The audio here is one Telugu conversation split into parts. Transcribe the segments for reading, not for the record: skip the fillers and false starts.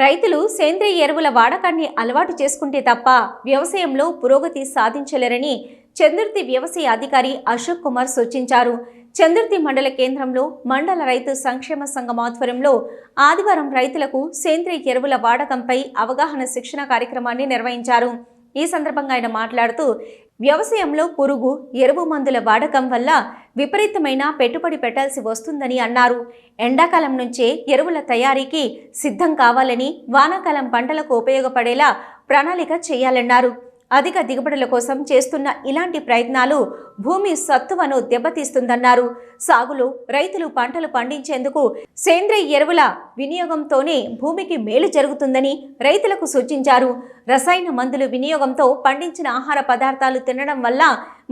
రైతులు సేంద్రియ ఎరువుల వాడకాన్ని అలవాటు చేసుకుంటే తప్ప వ్యవసాయంలో పురోగతి సాధించలేరని చందుర్తి వ్యవసాయ అధికారి అశోక్ కుమార్ సూచించారు. చందుర్తి మండల కేంద్రంలో మండల రైతు సంక్షేమ సంఘం ఆధ్వర్యంలో ఆదివారం రైతులకు సేంద్రియ ఎరువుల వాడకంపై అవగాహన శిక్షణ కార్యక్రమాన్ని నిర్వహించారు. ఈ సందర్భంగా ఆయన మాట్లాడుతూ వ్యవసాయంలో పురుగు ఎరువు మందుల వాడకం వల్ల విపరీతమైన పెట్టుబడి పెట్టాల్సి వస్తుందని అన్నారు. ఎండాకాలం నుంచే ఎరువుల తయారీకి సిద్ధం కావాలని, వానాకాలం పంటలకు ఉపయోగపడేలా ప్రణాళిక చేయాలన్నారు. అధిక దిగుబడుల కోసం చేస్తున్న ఇలాంటి ప్రయత్నాలు భూమి సత్తువను దెబ్బతీస్తుందన్నారు. సాగులో రైతులు పంటలు పండించేందుకు సేంద్రియ ఎరువుల వినియోగంతోనే భూమికి మేలు జరుగుతుందని రైతులకు సూచించారు. రసాయన మందుల వినియోగంతో పండించిన ఆహార పదార్థాలు తినడం వల్ల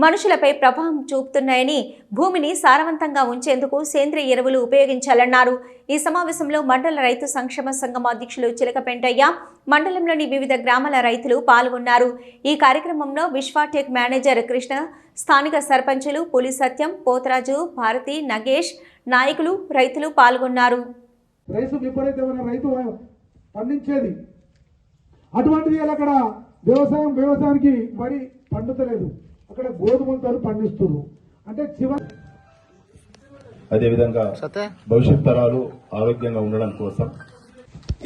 మనుషులపై ప్రభావం చూపుతున్నాయని, భూమిని సారవంతంగా ఉంచేందుకు సేంద్రియ ఎరువులు ఉపయోగించాలన్నారు. ఈ సమావేశంలో మండల రైతు సంక్షేమ సంఘం అధ్యక్షులు చిలకపెంటయ్య, మండలంలోని వివిధ గ్రామాల రైతులు పాల్గొన్నారు. ఈ కార్యక్రమంలో విశ్వాటెక్ మేనేజర్ కృష్ణ, స్థానిక సర్పంచులు పులి సత్యం, పోతరాజు, భారతి, నగేష్, నాయకులు, రైతులు పాల్గొన్నారు. రైతు విపరీతమైన రైతు పండించేది అటువంటిది అక్కడ వ్యవసాయానికి వరి పండుతలేదు, అక్కడ గోధుమలు పండిస్తున్నారు. అంటే అదేవిధంగా భవిష్యత్ తరాలు ఆరోగ్యంగా ఉండడం కోసం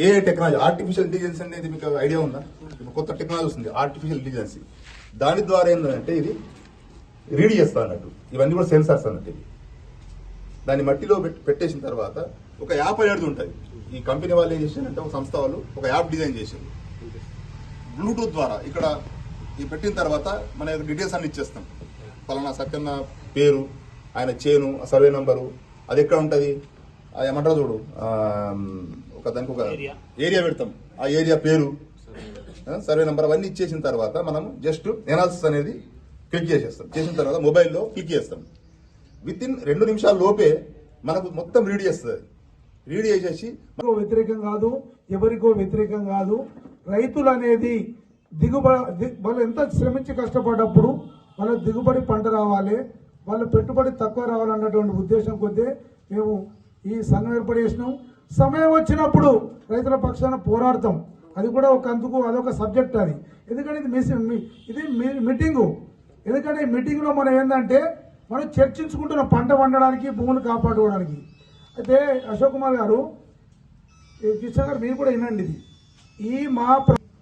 ఏ టెక్నాలజీ, ఆర్టిఫిషియల్ ఇంటెలిజెన్స్ అనేది మీకు ఐడియా ఉందా? కొత్త టెక్నాలజీ వస్తుంది, ఆర్టిఫిషియల్ ఇంటెలిజెన్స్. దాని ద్వారా ఏంటంటే ఇది రీడ్ చేస్తా అన్నట్టు, ఇవన్నీ కూడా సెన్సార్స్ అన్నట్టు. దాన్ని మట్టిలో పెట్టేసిన తర్వాత ఒక యాప్ అనేది ఉంటుంది. ఈ కంపెనీ వాళ్ళు ఏం చేశారంటే, ఒక సంస్థ వాళ్ళు ఒక యాప్ డిజైన్ చేశారు. బ్లూటూత్ ద్వారా ఇక్కడ ఈ పెట్టిన తర్వాత మన యొక్క డీటెయిల్స్ అన్ని ఇచ్చేస్తాం. పలానా సత్యన్న పేరు, ఆయన చేను, సర్వే నంబరు, అది ఎక్కడ ఉంటుంది, అది ఏమంటారు చూడు, దానికి ఒక ఏరియా పెడతాం, ఆ ఏరియా పేరు, సర్వే నంబర్ అవన్నీ ఇచ్చేసిన తర్వాత మనం జస్ట్ ఎనాలిసిస్ అనేది క్లిక్ చేసేస్తాం. చేసిన తర్వాత మొబైల్లో క్లిక్ చేస్తాం. విత్ ఇన్ 2 నిమిషాల లోపే మనకు మొత్తం రీడ్ చేస్తుంది. రీడ్ చేసేసి వ్యతిరేకం కాదు, ఎవరికో వ్యతిరేకం కాదు. రైతులు అనేది దిగుబడి, వాళ్ళు ఎంత శ్రమించి కష్టపడ్డప్పుడు వాళ్ళ దిగుబడి పంట రావాలి, వాళ్ళ పెట్టుబడి తక్కువ రావాలన్నటువంటి ఉద్దేశం కొద్దీ మేము ఈ సంఘం ఏర్పాటు చేసినాం. సమయం వచ్చినప్పుడు రైతుల పక్షాన పోరాడతాం. అది కూడా అందుకు అదొక సబ్జెక్ట్. అది ఎందుకంటే ఇది మీటింగు. ఎందుకంటే ఈ మీటింగ్లో మనం ఏంటంటే మనం చర్చించుకుంటున్న పంట పండడానికి, భూములు కాపాడుకోవడానికి. అయితే అశోక్ కుమార్ గారు, కిషన్ గారు, మీరు కూడా వినండి. ఇది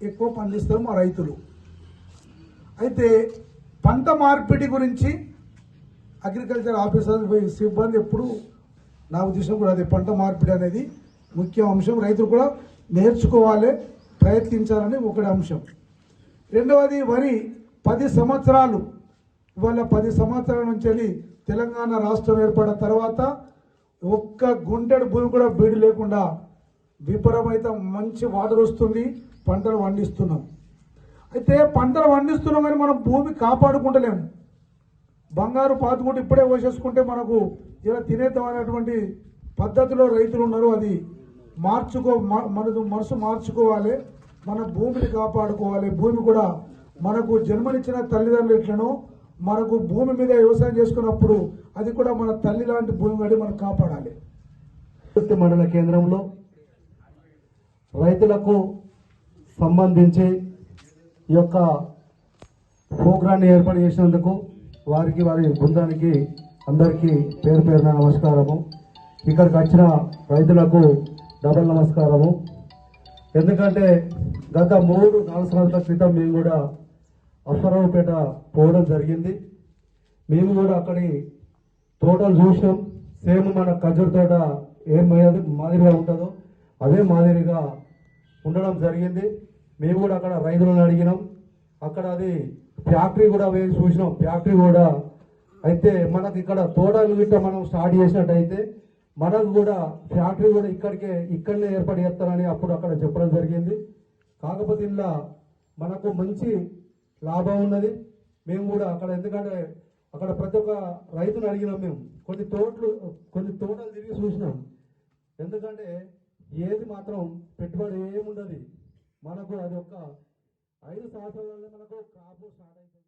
ఎక్కువ పండిస్తారు మా రైతులు. అయితే పంట మార్పిడి గురించి అగ్రికల్చర్ ఆఫీసర్ సిబ్బంది ఎప్పుడు నా ఉద్దేశం కూడా అదే, పంట మార్పిడి అనేది ముఖ్య అంశం. రైతులు కూడా నేర్చుకోవాలి, ప్రయత్నించాలని ఒకటి అంశం. రెండవది వరి 10 సంవత్సరాలు, ఇవాళ 10 సంవత్సరాల నుంచి వెళ్ళి తెలంగాణ రాష్ట్రం ఏర్పడిన తర్వాత ఒక్క గుంటెడు భూమి కూడా బీడు లేకుండా విపరీత మంచి వాటర్ వస్తుంది, పంటలు పండిస్తున్నాం. అయితే పంటలు పండిస్తున్నాం కానీ మనం భూమి కాపాడుకుంటలేము. బంగారు పాతుకుంటూ ఇప్పుడే పోసేసుకుంటే మనకు ఇలా తినేతమైనటువంటి పద్ధతిలో రైతులు ఉన్నారు. అది మనసు మార్చుకోవాలి, మన భూమిని కాపాడుకోవాలి. భూమి కూడా మనకు జన్మనిచ్చిన తల్లిదండ్రులు ఎట్లనో మనకు భూమి మీద వ్యవసాయం చేసుకున్నప్పుడు అది కూడా మన తల్లి లాంటి భూమి గడి మనం కాపాడాలి. మండల కేంద్రంలో రైతులకు సంబంధించి ఈ యొక్క ప్రోగ్రాన్ని ఏర్పాటు చేసినందుకు వారికి, వారి బృందానికి అందరికీ పేరు పేరున నమస్కారము. ఇక్కడికి వచ్చిన రైతులకు డబల్ నమస్కారము. ఎందుకంటే గత 3-4 సంవత్సరాల క్రితం మేము కూడా అశ్వరావుపేట పోవడం జరిగింది. మేము కూడా అక్కడి తోటలు చూసాం. సేమ్ మన ఖర్జూర తోట ఏం మాదిరిగా ఉంటుందో అదే మాదిరిగా ఉండడం జరిగింది. మేము కూడా అక్కడ రైతులను అడిగినాం. అక్కడ అది ఫ్యాక్టరీ కూడా వేసి చూసినాం. ఫ్యాక్టరీ కూడా అయితే మనకు ఇక్కడ తోటలు గిట్ట మనం స్టార్ట్ చేసినట్టయితే మనకు కూడా ఫ్యాక్టరీ కూడా ఇక్కడనే ఏర్పాటు చేస్తారని అప్పుడు అక్కడ చెప్పడం జరిగింది. కాకపోతే ఇలా మనకు మంచి లాభం ఉన్నది. మేము కూడా అక్కడ, ఎందుకంటే అక్కడ ప్రతి ఒక్క రైతును అడిగినాం. మేము కొన్ని తోటలు తిరిగి చూసినాం. ఎందుకంటే ఏది మాత్రం పెట్టుబడి ఏముండదు మనకు. అది ఒక 5 సంవత్సరాలలో మనకు క్రాప్ స్టార్ట్ అవుతుంది.